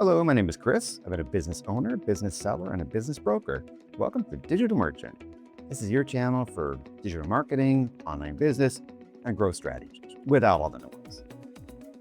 Hello, my name is Chris. I've been a business owner, business seller, and a business broker. Welcome to Digital Merchant. This is your channel for digital marketing, online business, and growth strategies without all the noise.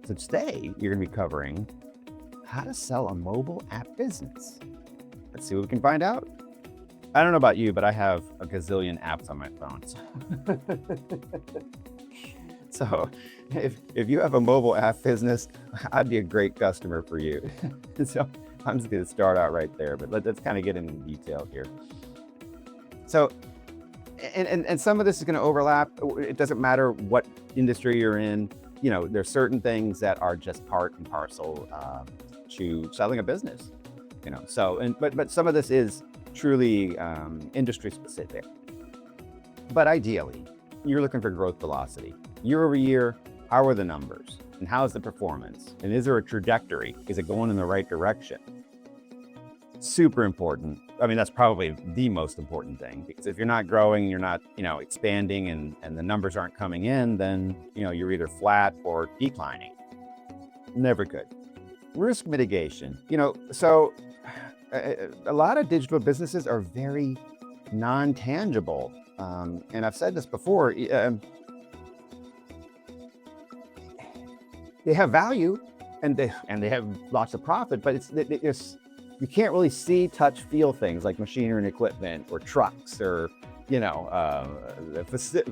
So today, you're going to be covering how to sell a mobile app business. Let's see what we can find out. I don't know about you, but I have a gazillion apps on my phone. So if you have a mobile app business, I'd be a great customer for you. So I'm just going to start out right there, but let's kind of get into detail here. So, and some of this is going to overlap. It doesn't matter what industry you're in. You know, there's certain things that are just part and parcel to selling a business. You know, so but some of this is truly industry specific. But ideally, you're looking for growth velocity. Year over year, how are the numbers? And how's the performance? And is there a trajectory? Is it going in the right direction? Super important. I mean, that's probably the most important thing, because if you're not growing, you're not, expanding and the numbers aren't coming in, then, you're either flat or declining. Never good. Risk mitigation. So a lot of digital businesses are very non-tangible. And I've said this before, they have value and they have lots of profit, but it's you can't really see, touch, feel things like machinery and equipment or trucks or the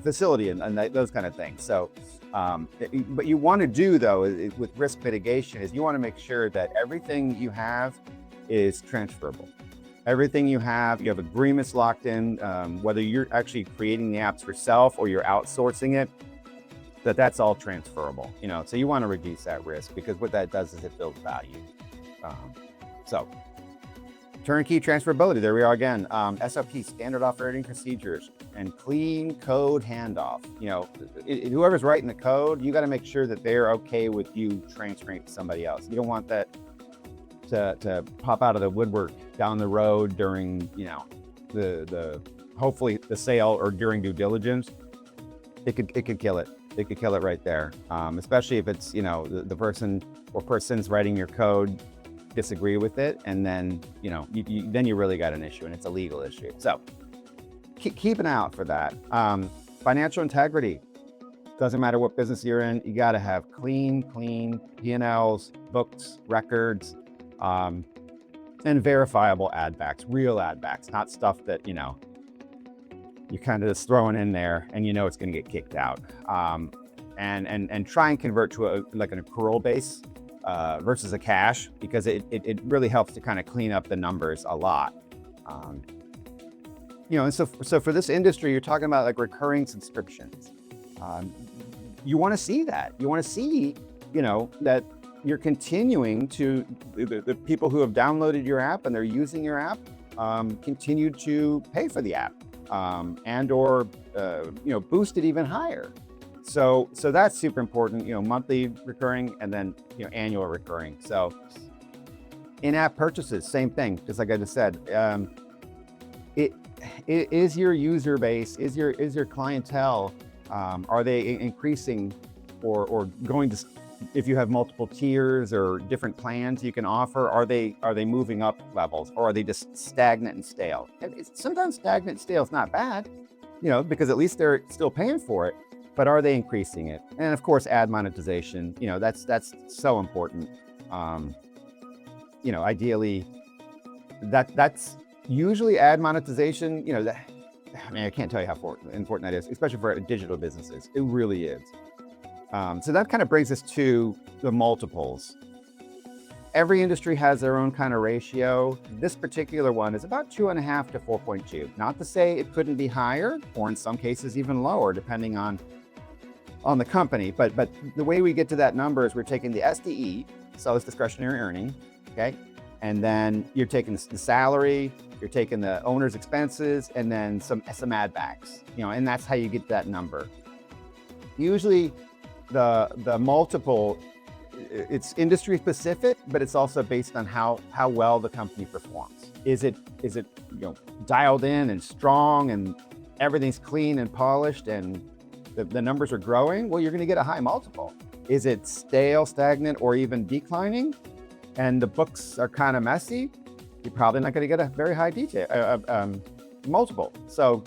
facility and those kind of things. So, but you want to do though with risk mitigation is you want to make sure that everything you have is transferable. Everything you have agreements locked in, whether you're actually creating the apps yourself or you're outsourcing it, that's all transferable. So you want to reduce that risk, because what that does is it builds value. So turnkey transferability, there we are again. SOP, standard operating procedures, and clean code handoff. Whoever's writing the code, you got to make sure that they're okay with you transferring it to somebody else. You don't want that to pop out of the woodwork down the road during, the hopefully the sale or during due diligence. It could kill it. It could kill it right there. Especially if it's, the person or persons writing your code disagree with it, and then, then you really got an issue, and it's a legal issue. So keep an eye out for that. Financial integrity. Doesn't matter what business you're in, you got to have clean P&Ls, books, records, and verifiable add backs, real add backs, not stuff that, you're kind of just throwing in there and it's going to get kicked out. And try and convert to an accrual base versus a cash, because it really helps to kind of clean up the numbers a lot. And so for this industry, you're talking about like recurring subscriptions. You want to see that. You want to see, that you're continuing to, the people who have downloaded your app and they're using your app, continue to pay for the app. And or boost it even higher. So that's super important. Monthly recurring, and then annual recurring. So in-app purchases, same thing. Just like I just said, it is your user base, is your clientele. Are they increasing or going to? If you have multiple tiers or different plans you can offer, are they moving up levels, or are they just stagnant and stale? And sometimes stagnant and stale is not bad, because at least they're still paying for it, but are they increasing it? And of course, ad monetization, that's so important. Ideally, that's usually ad monetization, I can't tell you how important that is, especially for digital businesses. It really is. So that kind of brings us to the multiples. Every industry has their own kind of ratio. This particular one is about 2.5 to 4.2. Not to say it couldn't be higher, or in some cases even lower, depending on the company. But the way we get to that number is we're taking the SDE, sales discretionary earning, okay? And then you're taking the salary, you're taking the owner's expenses, and then some add backs, and that's how you get that number. Usually, the multiple, it's industry specific, but it's also based on how well the company performs. Is it dialed in and strong and everything's clean and polished and the numbers are growing? Well, you're going to get a high multiple. Is it stale, stagnant, or even declining? and the books are kind of messy, you're probably not going to get a very high detail multiple. So,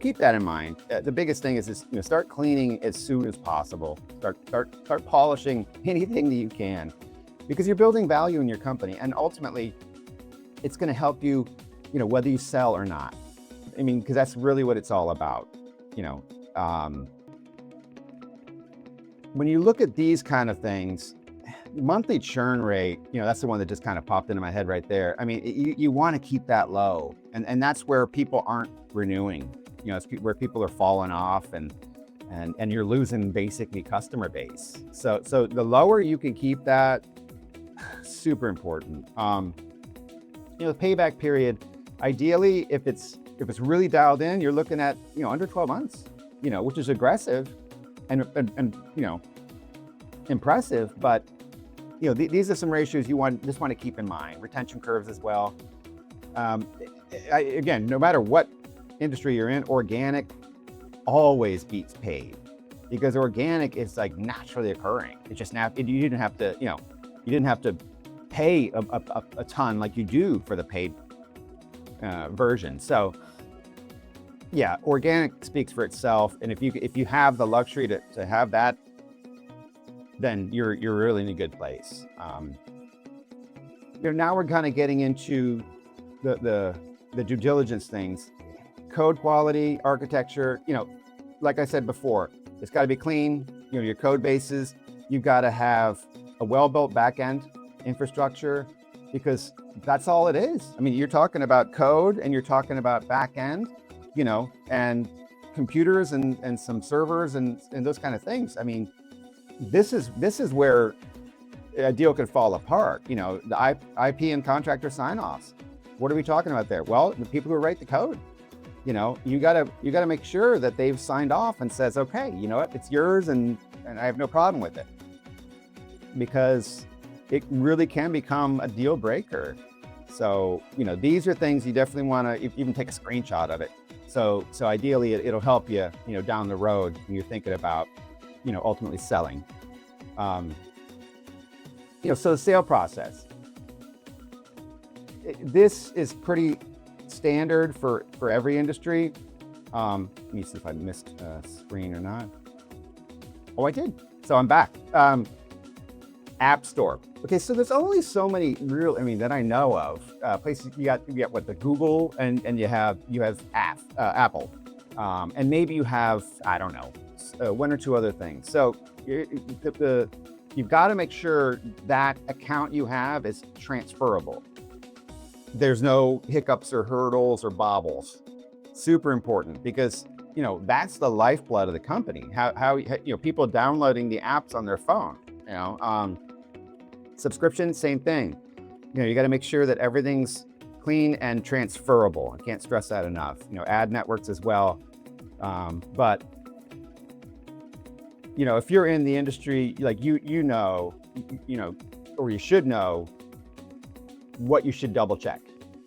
keep that in mind. The biggest thing is start cleaning as soon as possible. Start polishing anything that you can, because you're building value in your company, and ultimately, it's going to help you, whether you sell or not. I mean, because that's really what it's all about. When you look at these kind of things, monthly churn rate, that's the one that just kind of popped into my head right there. I mean, you want to keep that low, and that's where people aren't renewing. It's where people are falling off, and you're losing basically customer base. So the lower you can keep that, super important. The payback period, ideally, if it's really dialed in, you're looking at under 12 months, which is aggressive and impressive, but these are some ratios you just want to keep in mind. Retention curves as well. Again, no matter what industry you're in, organic always beats paid, because organic is like naturally occurring. It just you didn't have to pay a ton like you do for the paid version. So yeah, organic speaks for itself, and if you have the luxury to have that, then you're really in a good place. Now we're kind of getting into the due diligence things, code quality, architecture. Like I said before, it's got to be clean. Your code bases. You've got to have a well-built backend infrastructure, because that's all it is. I mean, you're talking about code, and you're talking about backend, and computers and some servers and those kind of things. I mean, this is where a deal could fall apart. The IP and contractor sign-offs. What are we talking about there? Well, the people who write the code. You gotta make sure that they've signed off and says, okay, you know what, it's yours, and I have no problem with it, because it really can become a deal breaker. So these are things you definitely want to even take a screenshot of it. So ideally, it'll help you down the road when you're thinking about ultimately selling. So the sale process. This is pretty standard for every industry. Let me see if I missed a screen or not. Oh, I did. So I'm back. App Store. Okay, so there's only so many that I know of places. You got what, the Google, and you have Apple, and maybe you have, I don't know, one or two other things. So you've got to make sure that account you have is transferable. There's no hiccups or hurdles or bobbles. Super important, because that's the lifeblood of the company. How people downloading the apps on their phone. Subscription, same thing. You got to make sure that everything's clean and transferable. I can't stress that enough. Ad networks as well. But if you're in the industry, like or you should know what you should double check.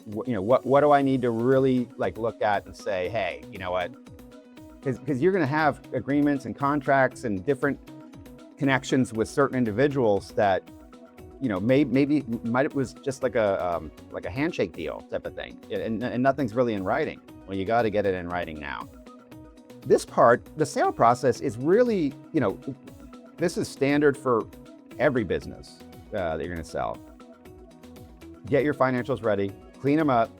What do I need to really look at and say, hey, you know what? Because you're going to have agreements and contracts and different connections with certain individuals that maybe it was just like a handshake deal type of thing, and nothing's really in writing. Well, you got to get it in writing now. This part, the sale process, is really this is standard for every business that you're going to sell. Get your financials ready, clean them up,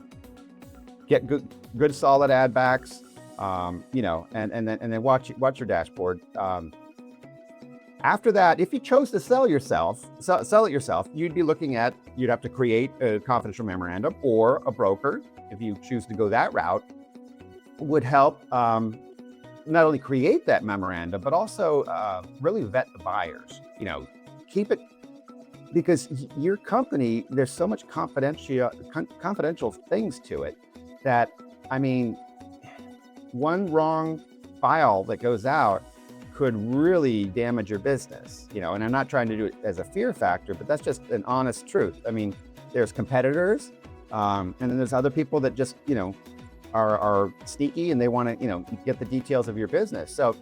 get good solid ad backs, and then watch your dashboard. After that, if you chose to sell it yourself, you'd have to create a confidential memorandum, or a broker, if you choose to go that route, would help not only create that memorandum, but also really vet the buyers. Keep it, because your company, there's so much confidential things to it that, I mean, one wrong file that goes out could really damage your business, and I'm not trying to do it as a fear factor, but that's just an honest truth. I mean, there's competitors, and then there's other people that just, are sneaky, and they want to, get the details of your business. So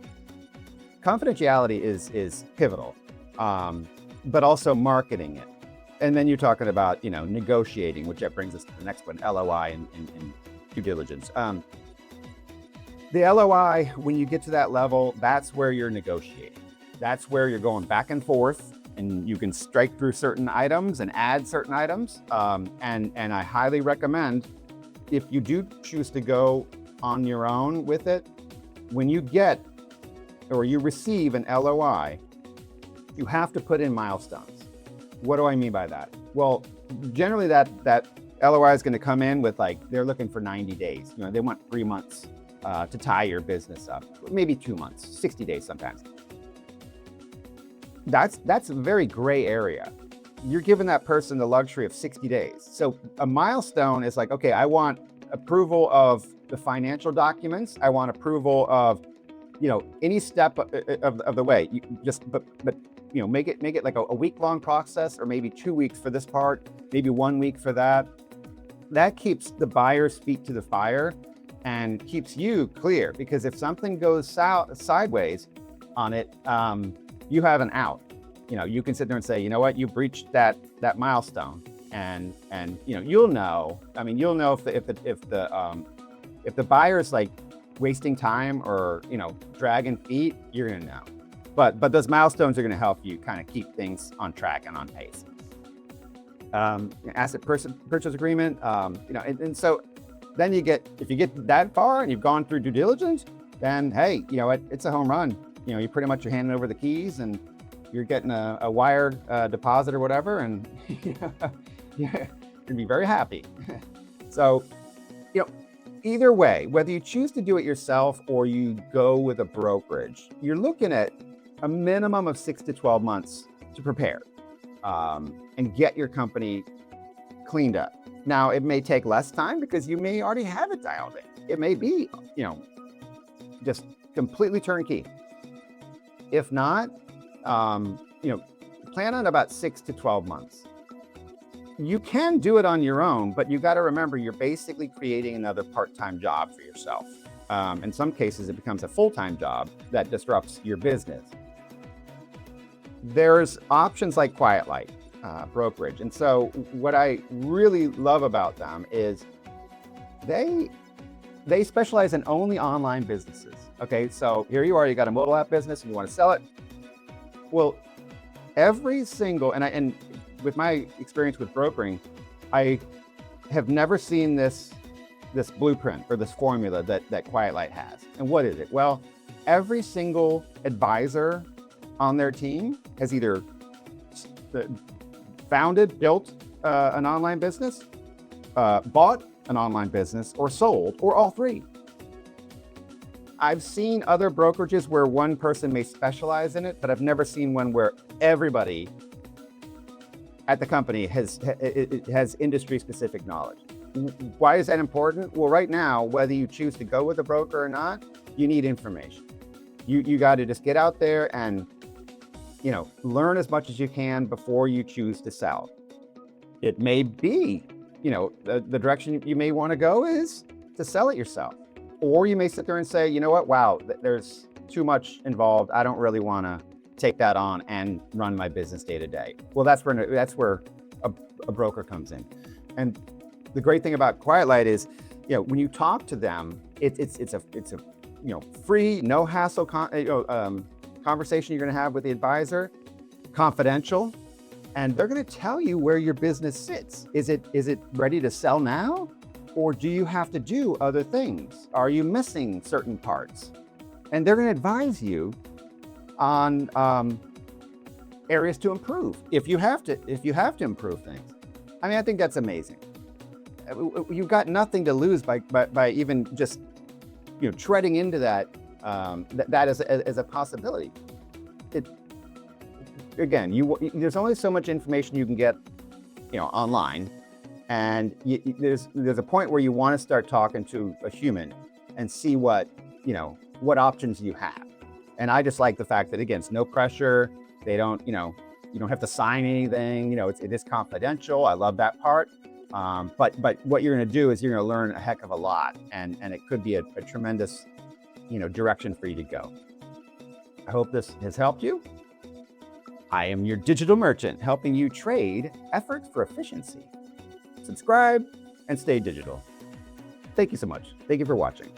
confidentiality is pivotal, but also marketing it. And then you're talking about, negotiating, which that brings us to the next one, LOI and due diligence. The LOI, when you get to that level, that's where you're negotiating. That's where you're going back and forth, and you can strike through certain items and add certain items. And I highly recommend, if you do choose to go on your own with it, when you get or you receive an LOI, you have to put in milestones. What do I mean by that? Well, generally that LOI is going to come in with, like, they're looking for 90 days. They want 3 months to tie your business up, maybe 2 months, 60 days sometimes. That's a very gray area. You're giving that person the luxury of 60 days. So a milestone is like, okay, I want approval of the financial documents. I want approval of, any step of the way. You just, but make it like a week-long process, or maybe 2 weeks for this part, maybe 1 week for that. That keeps the buyer's feet to the fire and keeps you clear, because if something goes sideways on it, you have an out. You can sit there and say, you know what, you breached that milestone, and you'll know. I mean, you'll know if the buyer's like wasting time or dragging feet, you're gonna know. But those milestones are gonna help you kind of keep things on track and on pace. Asset purchase agreement, and so then if you get that far and you've gone through due diligence, then hey, it's a home run. You pretty much, you're handing over the keys and you're getting a wire deposit or whatever, and you're gonna be very happy. So, either way, whether you choose to do it yourself or you go with a brokerage, you're looking at a minimum of 6 to 12 months to prepare and get your company cleaned up. Now, it may take less time because you may already have it dialed in. It may be, just completely turnkey. If not, plan on about 6 to 12 months. You can do it on your own, but you got to remember, you're basically creating another part-time job for yourself. In some cases, it becomes a full-time job that disrupts your business. There's options like Quiet Light brokerage. And so what I really love about them is they specialize in only online businesses. Okay, so here you are, you got a mobile app business and you want to sell it. Well, every single, and with my experience with brokering, I have never seen this blueprint or this formula that Quiet Light has. And what is it? Well, every single advisor on their team has either founded, built an online business, bought an online business, or sold, or all three. I've seen other brokerages where one person may specialize in it, but I've never seen one where everybody at the company has industry-specific knowledge. Why is that important? Well, right now, whether you choose to go with a broker or not, you need information. You got to just get out there and learn as much as you can before you choose to sell. It may be, the direction you may want to go is to sell it yourself. Or you may sit there and say, you know what, wow, there's too much involved. I don't really want to take that on and run my business day to day. Well, that's where a broker comes in. And the great thing about Quiet Light is, when you talk to them, it's a free, no hassle conversation you're going to have with the advisor, confidential, and they're going to tell you where your business sits. Is it ready to sell now? Or do you have to do other things? Are you missing certain parts? And they're going to advise you on areas to improve if you have to improve things. I mean, I think that's amazing. You've got nothing to lose by even just treading into that as a possibility. There's only so much information you can get online. And there's a point where you want to start talking to a human and see what options you have. And I just like the fact that, again, it's no pressure. They don't, you don't have to sign anything. It is confidential. I love that part. But what you're going to do is you're going to learn a heck of a lot, and it could be a tremendous, direction for you to go. I hope this has helped you. I am your digital merchant, helping you trade effort for efficiency. Subscribe and stay digital. Thank you so much. Thank you for watching.